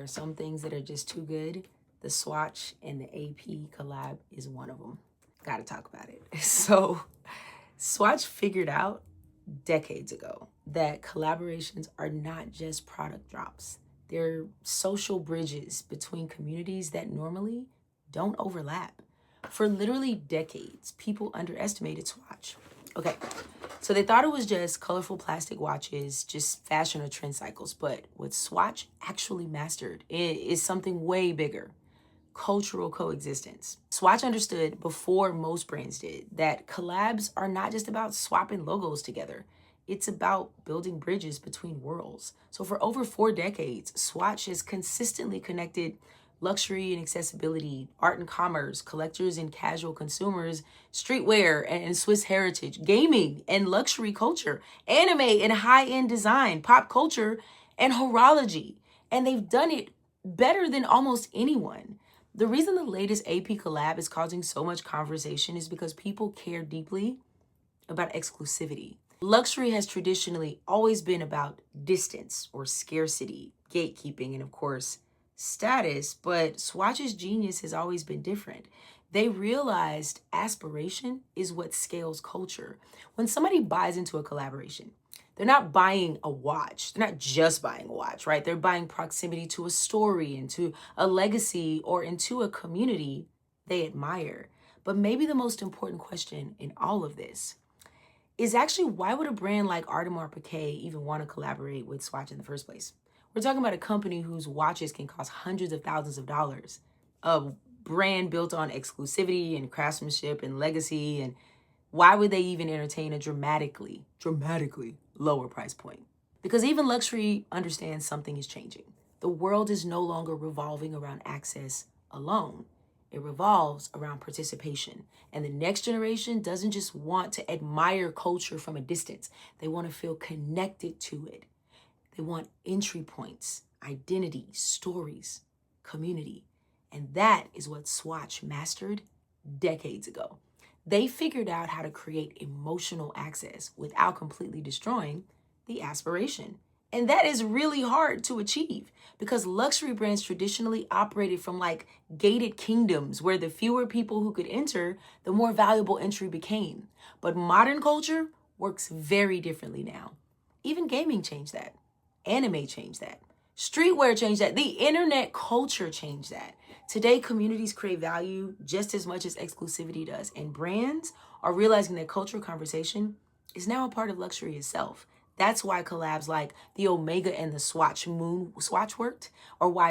there are some things that are just too good, the Swatch and the AP collab is one of them. Gotta talk about it. So Swatch figured out decades ago that collaborations are not just product drops. They're social bridges between communities that normally don't overlap. For literally decades, people underestimated Swatch. Okay, so they thought it was just colorful plastic watches, just fashion or trend cycles. But what Swatch actually mastered is something way bigger: cultural coexistence. Swatch understood before most brands did that collabs are not just about swapping logos together. It's about building bridges between worlds. So for over 4 decades, Swatch has consistently connected luxury and accessibility, art and commerce, collectors and casual consumers, streetwear and Swiss heritage, gaming and luxury culture, anime and high-end design, pop culture and horology. And they've done it better than almost anyone. The reason the latest AP collab is causing so much conversation is because people care deeply about exclusivity. Luxury has traditionally always been about distance or scarcity, gatekeeping, and of course, status, but Swatch's genius has always been different. They realized aspiration is what scales culture. When somebody buys into a collaboration, they're not buying a watch. They're not just buying a watch, right? They're buying proximity to a story, into a legacy, or into a community they admire. But maybe the most important question in all of this is actually, why would a brand like Audemars Piguet even want to collaborate with Swatch in the first place? We're talking about a company whose watches can cost hundreds of thousands of dollars, a brand built on exclusivity and craftsmanship and legacy. And why would they even entertain a dramatically lower price point? Because even luxury understands something is changing. The world is no longer revolving around access alone. It revolves around participation. And the next generation doesn't just want to admire culture from a distance. They want to feel connected to it. They want entry points, identity, stories, community. And that is what Swatch mastered decades ago. They figured out how to create emotional access without completely destroying the aspiration. And that is really hard to achieve because luxury brands traditionally operated from like gated kingdoms where the fewer people who could enter, the more valuable entry became. But modern culture works very differently now. Even gaming changed that. Anime changed that. Streetwear changed that. The internet culture changed that. Today, communities crave value just as much as exclusivity does. And brands are realizing that cultural conversation is now a part of luxury itself. That's why collabs like the Omega and the Swatch worked, or why